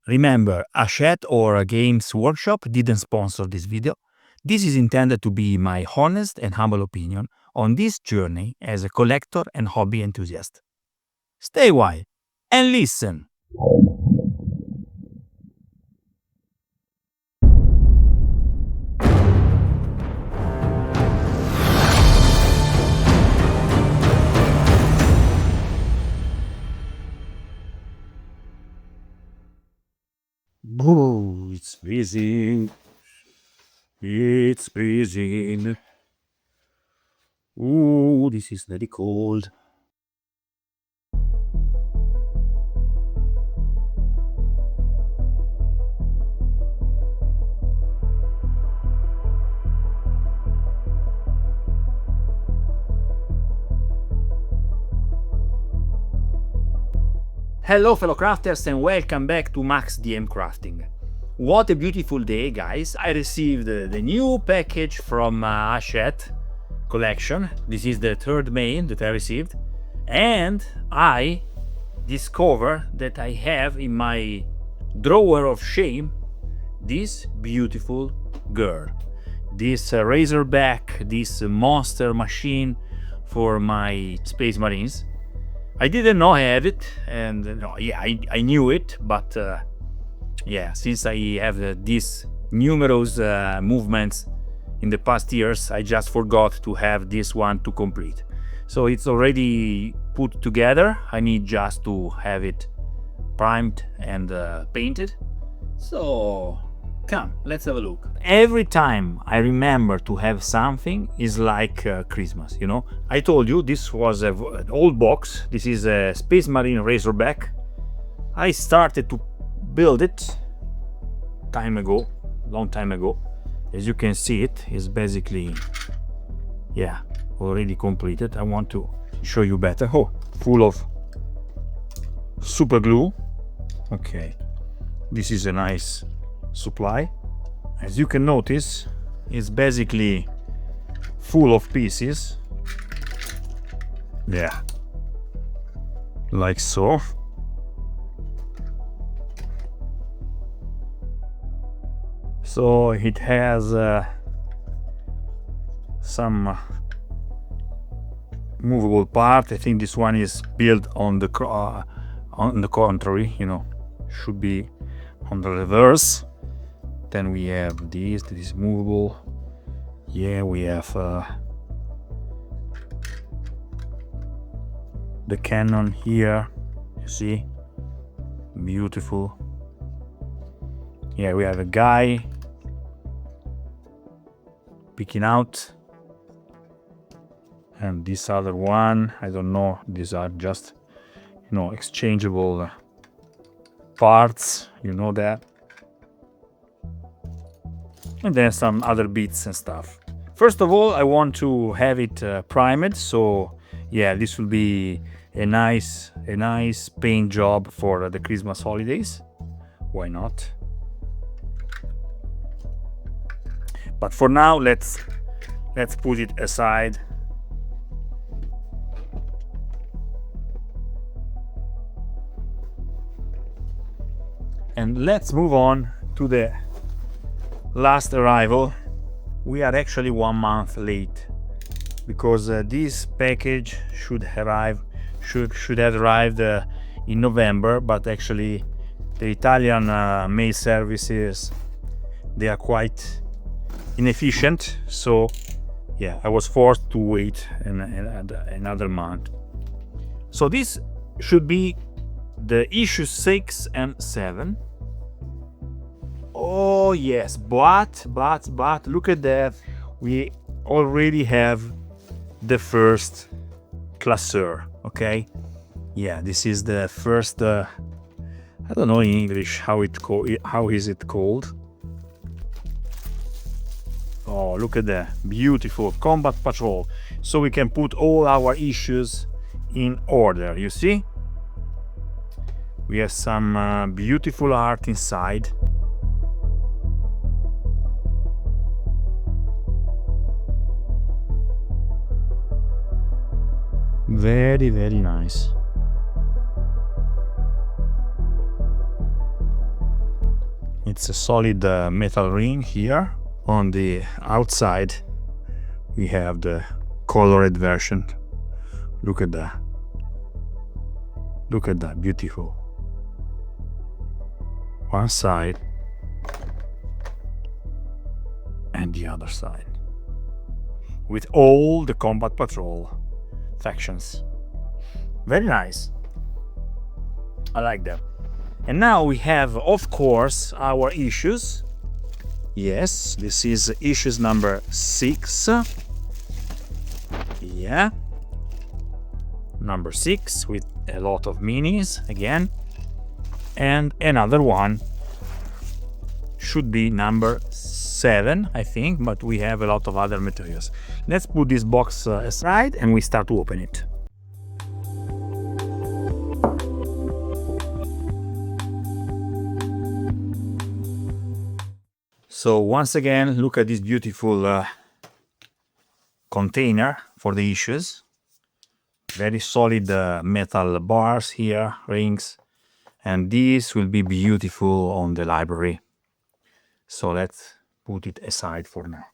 Remember, Hachette or a Games Workshop didn't sponsor this video. This is intended to be my honest and humble opinion on this journey as a collector and hobby enthusiast. Stay a while and listen. Oh, it's freezing. It's freezing. Ooh, this is very cold. Hello fellow crafters and welcome back to maxdmcrafting. What a beautiful day, guys. I received the new package from Hachette Collection. This is the third main that I received, and I discover that I have in my drawer of shame this beautiful girl, this razorback, this monster machine for my Space Marines. I didn't know I had it, and I knew it, but since I have these numerous movements in the past years, I just forgot to have this one to complete. So it's already put together. I need just to have it primed and painted. So come, let's have a look. Every time I remember to have something is like Christmas, you know. I told you this was an old box. This is a Space Marine Razorback. I started to build it long time ago. As you can see, it is basically, already completed. I want to show you better. Oh, full of super glue. Okay, this is a nice supply. As you can notice, it's basically full of pieces. Yeah, like so. So it has some movable part. I think this one is built on the contrary, you know, should be on the reverse. Then we have this that is movable. Yeah, we have the cannon here, you see, beautiful. Yeah, we have a guy picking out, and this other one, I don't know, these are just, you know, exchangeable parts, you know that. And then some other bits and stuff. First of all, I want to have it primed, so yeah, this will be a nice paint job for the Christmas holidays. Why not? But for now, let's put it aside. And let's move on to the last arrival. We are actually 1 month late because this package should have arrived in November, but actually the Italian mail services, they are quite inefficient, so yeah, I was forced to wait another month. So this should be the issue 6 and 7. Oh yes, but look at that, we already have the first classeur. Okay, yeah, this is the first I don't know in English how is it called. Oh, look at that, beautiful combat patrol. So we can put all our issues in order, you see. We have some beautiful art inside. Very, very nice. It's a solid metal ring here. On the outside we have the colored version. Look at that. Look at that, beautiful. One side and the other side, with all the combat patrol factions. Very nice. I like them. And now we have, of course, our issues. Yes, this is issues number 6. Yeah. Number 6 with a lot of minis again. And another one should be number 7, I think, but we have a lot of other materials. Let's put this box aside and we start to open it. So once again, look at this beautiful container for the issues. Very solid metal bars here, rings, and this will be beautiful on the library. So let's put it aside for now.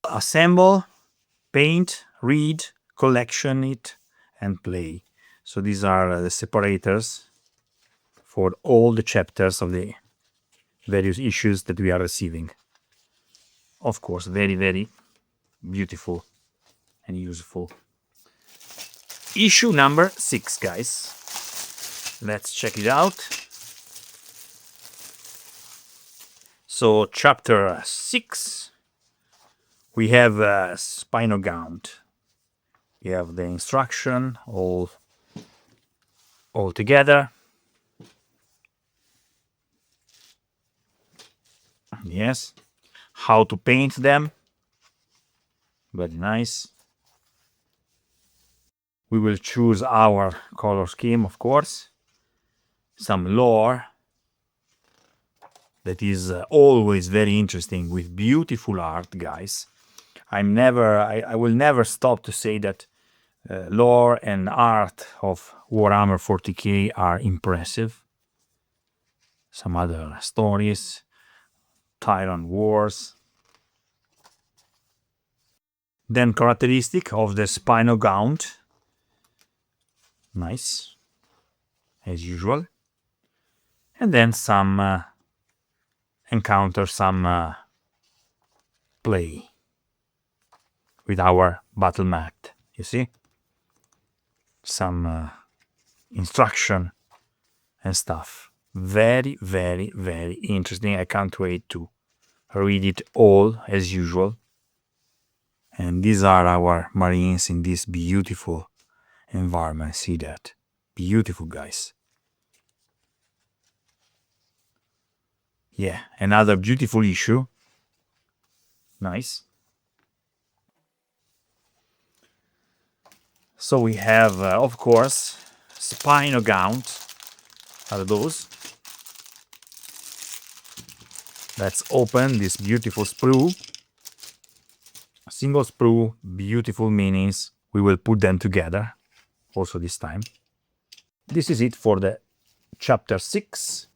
Assemble, paint, read, collection it, and play. So these are the separators for all the chapters of the various issues that we are receiving. Of course, very, very beautiful and useful. Issue number 6, guys. Let's check it out. So, chapter 6, we have a spinal gaunt. We have the instruction all together. Yes, how to paint them. Very nice. We will choose our color scheme, of course. Some lore that is always very interesting, with beautiful art, guys. I will never stop to say that lore and art of Warhammer 40K are impressive. Some other stories, Tyrant Wars. Then characteristic of the spinal gaunt. Nice, as usual. And then some encounter some play with our battle mat, you see? Some instruction and stuff. Very, very, very interesting. I can't wait to read it all as usual. And these are our Marines in this beautiful environment. See that? Beautiful, guys. Yeah, another beautiful issue. Nice. So we have, of course, spinal gaunt. Are those? Let's open this beautiful sprue. A single sprue, beautiful minis. We will put them together also this time. This is it for the chapter 6.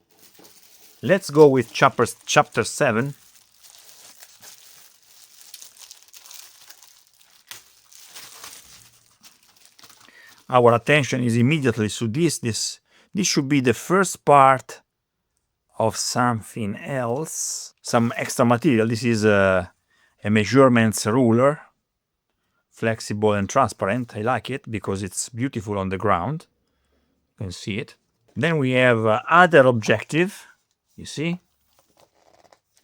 Let's go with chapter 7. Our attention is immediately to this. This should be the first part of something else. Some extra material. This is a measurements ruler. Flexible and transparent. I like it because it's beautiful on the ground. You can see it. Then we have other objective. You see?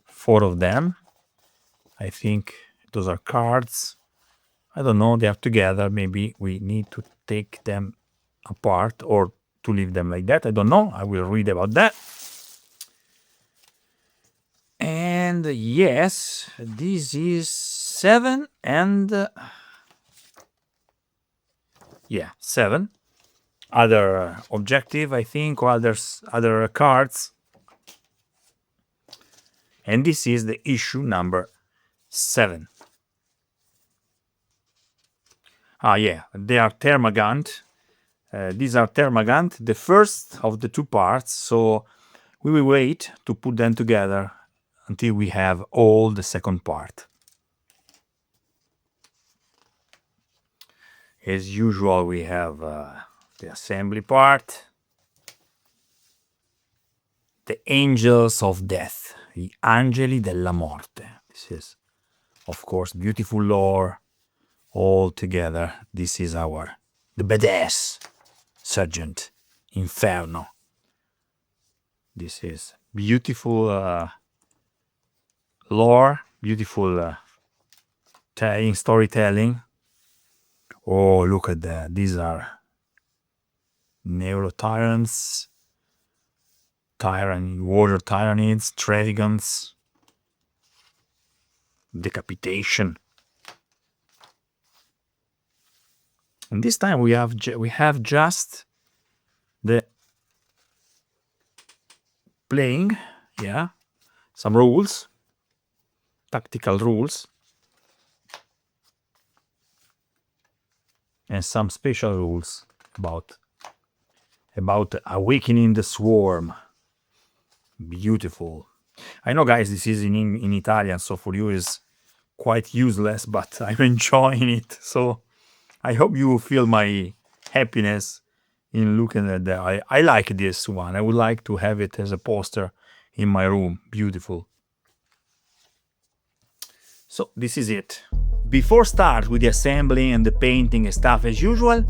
4 of them. I think those are cards. I don't know, they are together. Maybe we need to take them apart or to leave them like that. I don't know. I will read about that. And yes, this is 7 and... yeah, 7. Other objective, I think, or other cards. And this is the issue number 7. Ah, yeah, they are Termagant. These are Thermagant, the first of the two parts, so we will wait to put them together until we have all the second part. As usual, we have the assembly part, the Angels of Death, gli Angeli della Morte. This is, of course, beautiful lore all together. This is the badass Sergeant Inferno. This is beautiful lore, beautiful storytelling. Oh, look at that. These are Neuro-Tyrants, Warrior Tyranids, Tredigons, Decapitation. And this time we have just the playing, yeah, some rules, tactical rules, and some special rules about awakening the swarm. Beautiful. I know, guys, this is in Italian, so for you is quite useless, but I'm enjoying it. So I hope you feel my happiness in looking at that. I like this one. I would like to have it as a poster in my room. Beautiful. So this is it. Before start with the assembly and the painting and stuff as usual,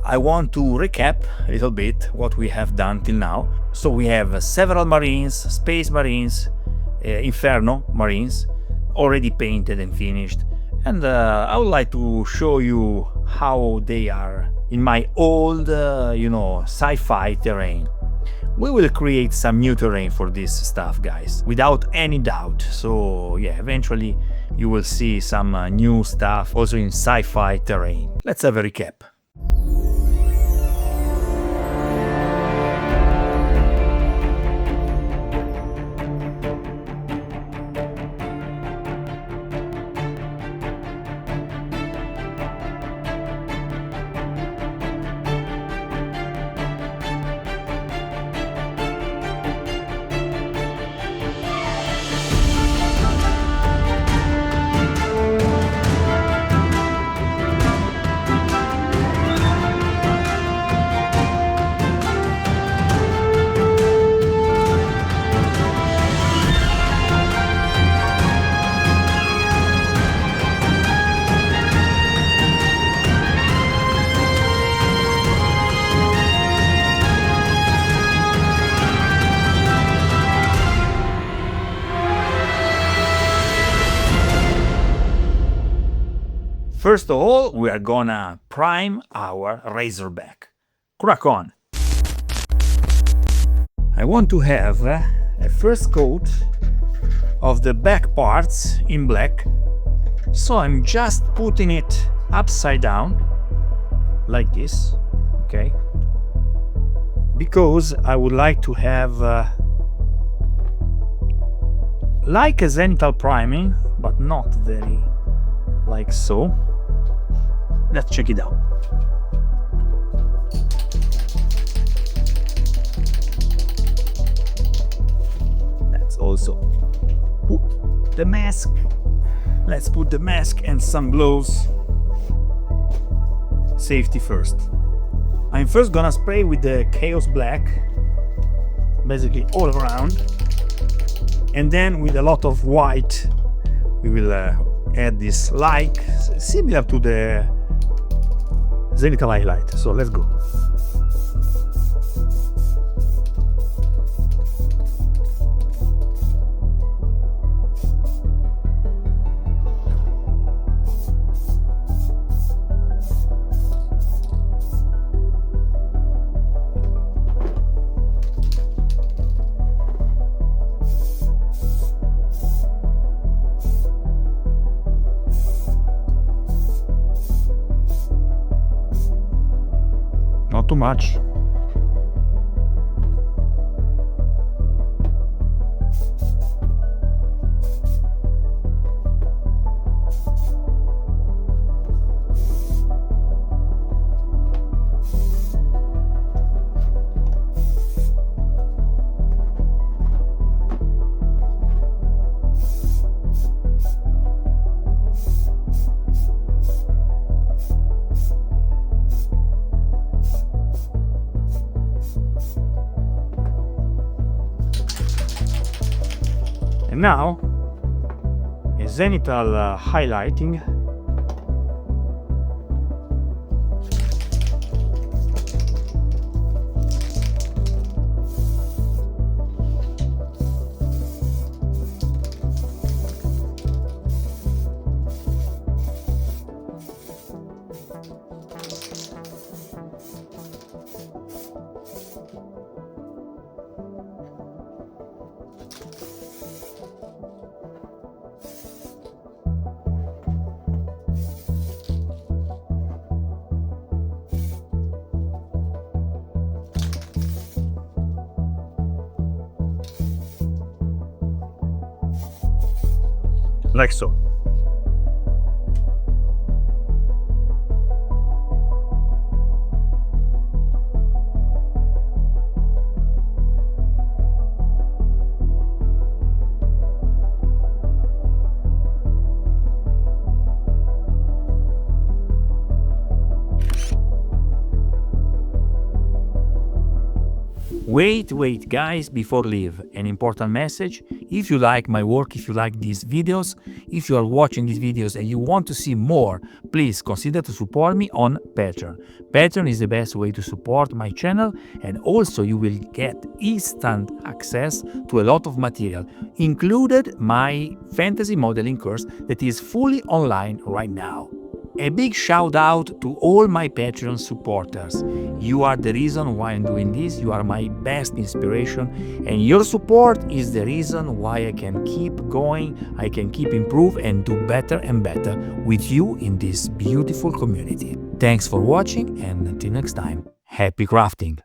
I want to recap a little bit what we have done till now. So we have several Marines, Space Marines, Inferno Marines, already painted and finished. And I would like to show you how they are in my old, sci-fi terrain. We will create some new terrain for this stuff, guys, without any doubt. So yeah, eventually you will see some new stuff also in sci-fi terrain. Let's have a recap. First of all, we are gonna prime our Razorback. Crack on! I want to have a first coat of the back parts in black, so I'm just putting it upside down, like this, okay? Because I would like to have like a zenithal priming, but not very like so. Let's check it out. Let's also put the mask. Let's put the mask and some gloves. Safety first. I'm first gonna spray with the Chaos Black, basically all around, and then with a lot of white we will add this, like similar to the Zenithal highlight. So let's go. Not too much. And now, a zenithal highlighting. Like so. Wait guys, before leave, an important message. If you like my work, if you like these videos, if you are watching these videos and you want to see more, please consider to support me on Patreon. Patreon is the best way to support my channel, and also you will get instant access to a lot of material, included my fantasy modeling course that is fully online right now. A big shout out to all my Patreon supporters. You are the reason why I'm doing this, you are my best inspiration, and your support is the reason why I can keep going, I can keep improve and do better and better with you in this beautiful community. Thanks for watching, and until next time, happy crafting!